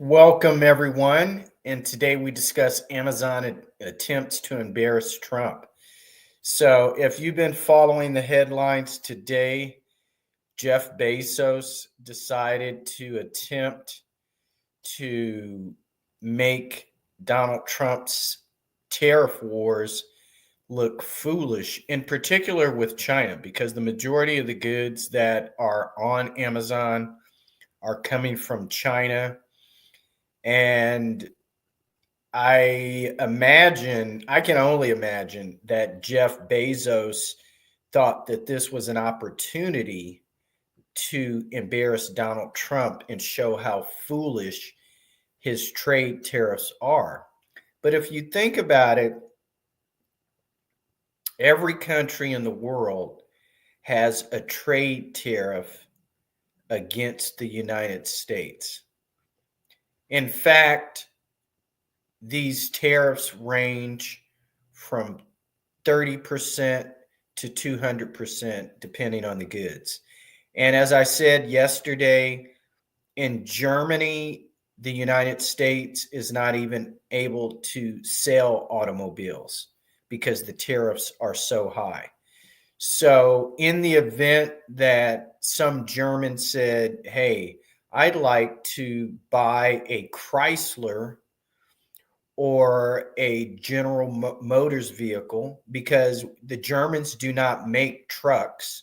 Welcome, everyone. And today we discuss Amazon attempts to embarrass Trump. So, if you've been following the headlines today, Jeff Bezos decided to attempt to make Donald Trump's tariff wars look foolish, in particular with China, because the majority of the goods that are on Amazon are coming from China. And I can only imagine that Jeff Bezos thought that this was an opportunity to embarrass Donald Trump and show how foolish his trade tariffs are. But if you think about it, every country in the world has a trade tariff against the United States. In fact, these tariffs range from 30% to 200%, depending on the goods. And as I said yesterday, in Germany, the United States is not even able to sell automobiles because the tariffs are so high. So, in the event that some German said, "Hey, I'd like to buy a Chrysler or a General Motors vehicle," because the Germans do not make trucks.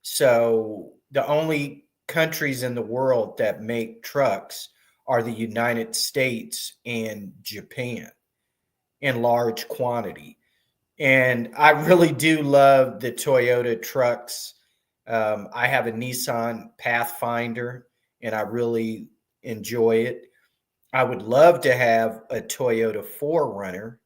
So the only countries in the world that make trucks are the United States and Japan in large quantity. And I really do love the Toyota trucks. I have a Nissan Pathfinder and I really enjoy it. I would love to have a Toyota 4Runner,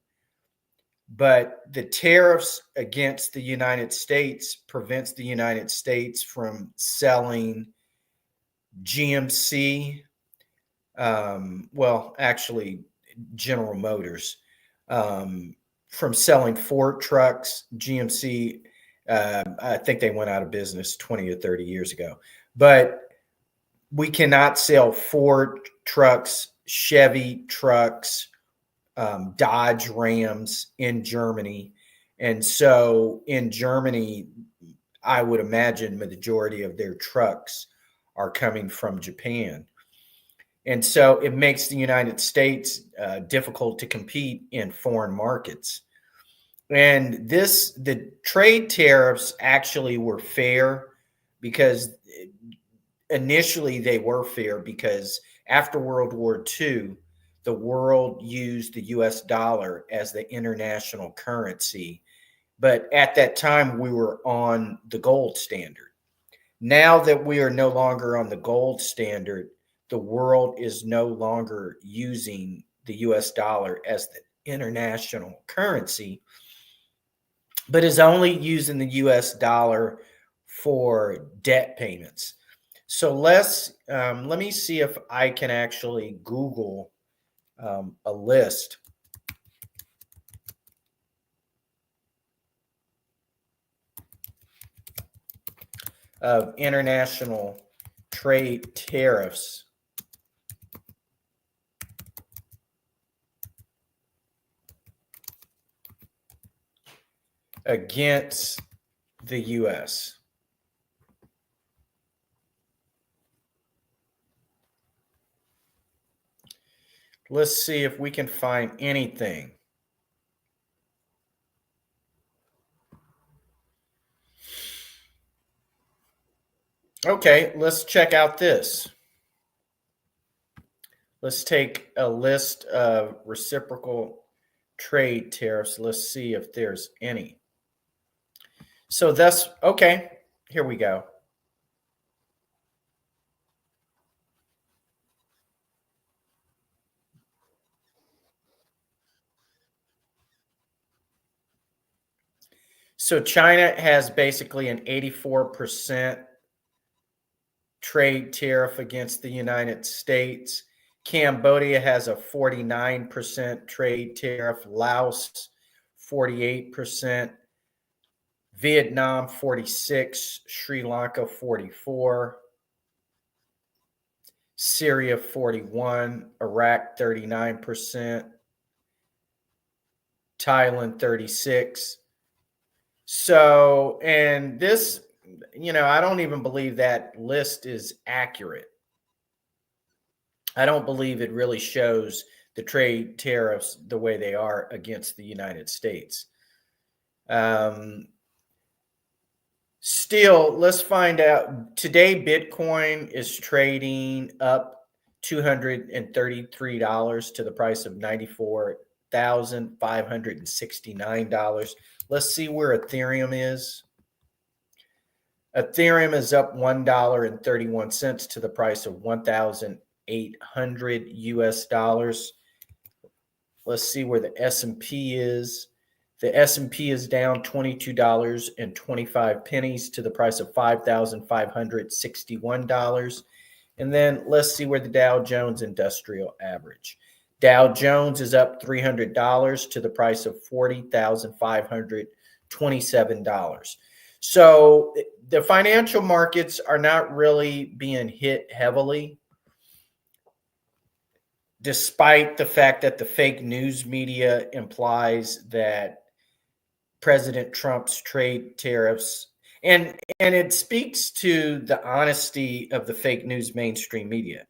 but the tariffs against the United States prevents the United States from selling GMC, actually General Motors, from selling Ford trucks. GMC, I think they went out of business 20 or 30 years ago, but we cannot sell Ford trucks, Chevy trucks, Dodge Rams in Germany. And so in Germany, I would imagine the majority of their trucks are coming from Japan. And so it makes the United States difficult to compete in foreign markets. And the trade tariffs actually were fair because initially they were fair because after World War II, the world used the US dollar as the international currency. But at that time, we were on the gold standard. Now that we are no longer on the gold standard, the world is no longer using the US dollar as the international currency, but is only using the US dollar for debt payments. So let me see if I can actually Google a list of international trade tariffs against the U.S. Let's see if we can find anything. Okay, let's check out this. Let's take a list of reciprocal trade tariffs. Let's see if there's any. So that's okay. Here we go. So China has basically an 84% trade tariff against the United States. Cambodia has a 49% trade tariff. Laos, 48%. Vietnam, 46. Sri Lanka, 44. Syria 41, Iraq 39%, Thailand 36. So, and this, I don't even believe that list is accurate. I don't believe it really shows the trade tariffs the way they are against the United States. Um, Still, let's find out. Today, Bitcoin is trading up $233 to the price of $94,569. Let's see where Ethereum is. Ethereum is up $1.31 to the price of 1,800 US dollars. Let's see where the S&P is. The S&P is down $22.25 to the price of $5,561. And then let's see where the Dow Jones Industrial Average. Dow Jones is up $300 to the price of $40,527. So the financial markets are not really being hit heavily, despite the fact that the fake news media implies that President Trump's trade tariffs, and it speaks to the honesty of the fake news mainstream media.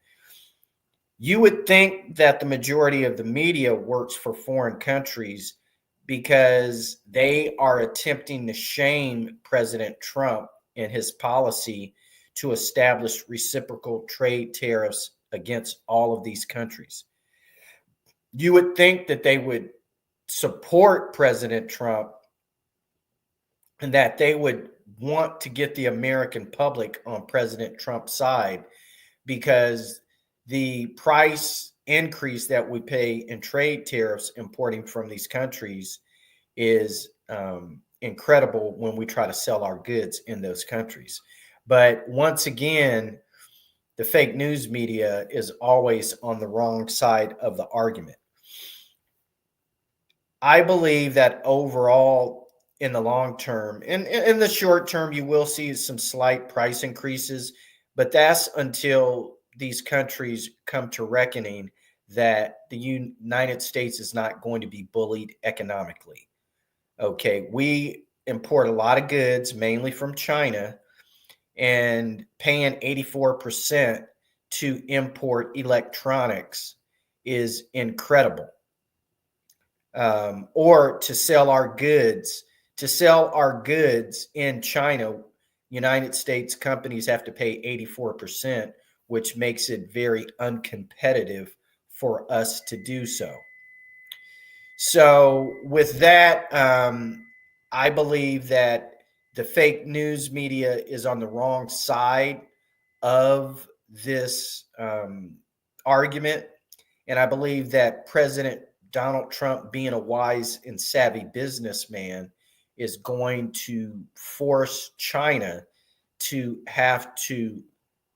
You would think that the majority of the media works for foreign countries because they are attempting to shame President Trump and his policy to establish reciprocal trade tariffs against all of these countries. You would think that they would support President Trump and that they would want to get the American public on President Trump's side, because the price increase that we pay in trade tariffs importing from these countries is incredible when we try to sell our goods in those countries. But once again, the fake news media is always on the wrong side of the argument. I believe that overall, in the long term, in the short term, you will see some slight price increases, but that's until these countries come to reckoning that the United States is not going to be bullied economically. Okay, we import a lot of goods, mainly from China, and paying 84% to import electronics is incredible. Or to sell our goods in China, United States companies have to pay 84%, which makes it very uncompetitive for us to do so. So with that, I believe that the fake news media is on the wrong side of this argument. And I believe that President Donald Trump, being a wise and savvy businessman, is going to force China to have to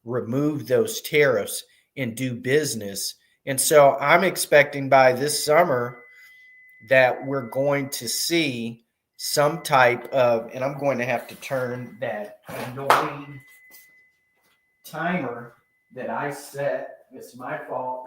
remove those tariffs and do business. And so I'm expecting by this summer that we're going to see some type of, and I'm going to have to turn that annoying timer that I set. It's my fault.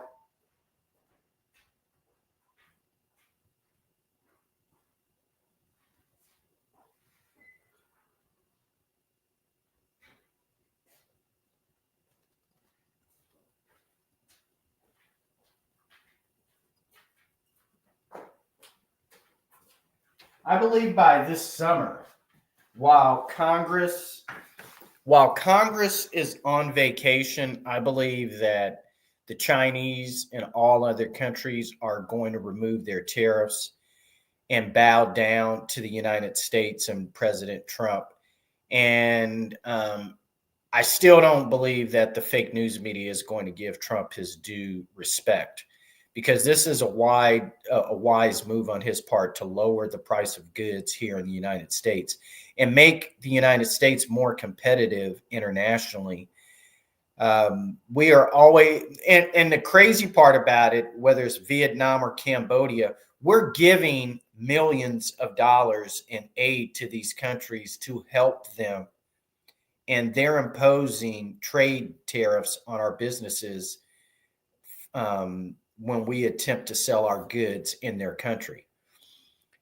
I believe by this summer, while Congress is on vacation, I believe that the Chinese and all other countries are going to remove their tariffs and bow down to the United States and President Trump. And I still don't believe that the fake news media is going to give Trump his due respect, because this is a wise move on his part to lower the price of goods here in the United States and make the United States more competitive internationally. We are always, and the crazy part about it, whether it's Vietnam or Cambodia, we're giving millions of dollars in aid to these countries to help them and they're imposing trade tariffs on our businesses when we attempt to sell our goods in their country.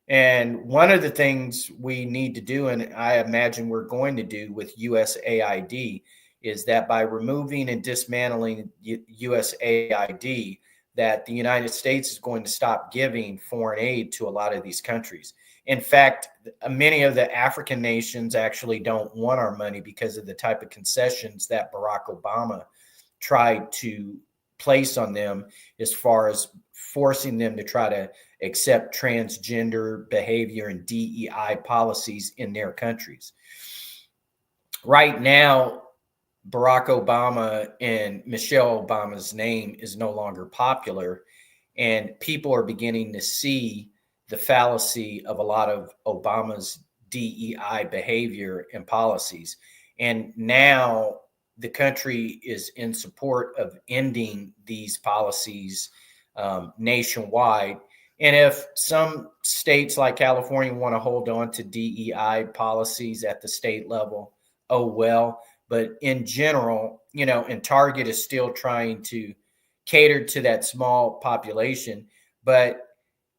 And one of the things we need to do, and I imagine we're going to do with USAID, is that by removing and dismantling USAID, that the United States is going to stop giving foreign aid to a lot of these countries. In fact, many of the African nations actually don't want our money because of the type of concessions that Barack Obama tried to place on them, as far as forcing them to try to accept transgender behavior and DEI policies in their countries. Right now, Barack Obama and Michelle Obama's name is no longer popular, and people are beginning to see the fallacy of a lot of Obama's DEI behavior and policies. And now the country is in support of ending these policies nationwide. And if some states like California want to hold on to DEI policies at the state level, oh well. But in general, and Target is still trying to cater to that small population. But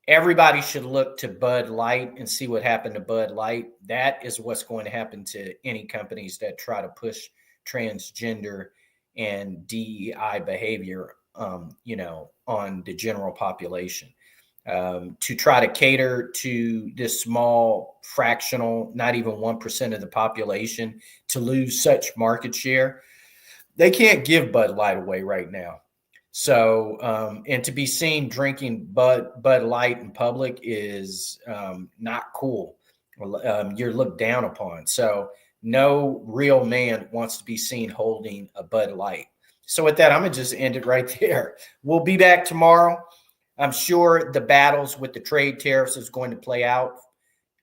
everybody should look to Bud Light and see what happened to Bud Light. That is what's going to happen to any companies that try to push transgender and DEI behavior, on the general population. To try to cater to this small fractional, not even 1% of the population, to lose such market share. They can't give Bud Light away right now. So, and to be seen drinking Bud Light in public is not cool. You're looked down upon. So no real man wants to be seen holding a Bud Light. So with that, I'm going to just end it right there. We'll be back tomorrow. I'm sure the battles with the trade tariffs is going to play out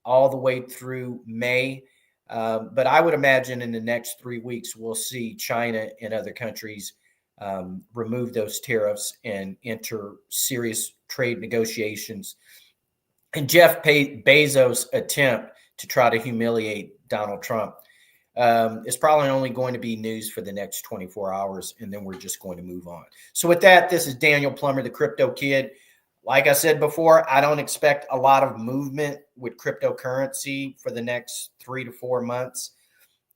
all the way through May. But I would imagine in the next 3 weeks, we'll see China and other countries remove those tariffs and enter serious trade negotiations. And Jeff Bezos' attempt to try to humiliate Donald Trump is probably only going to be news for the next 24 hours, and then we're just going to move on. So with that, this is Daniel Plummer, the Crypto Kid. Like I said before, I don't expect a lot of movement with cryptocurrency for the next 3 to 4 months.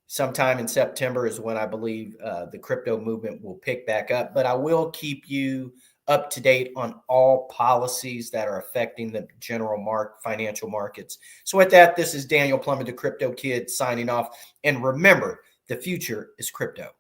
Sometime in September is when I believe the crypto movement will pick back up. But I will keep you up to date on all policies that are affecting the general financial markets. So with that, this is Daniel Plummer, the Crypto Kid, signing off. And remember, the future is crypto.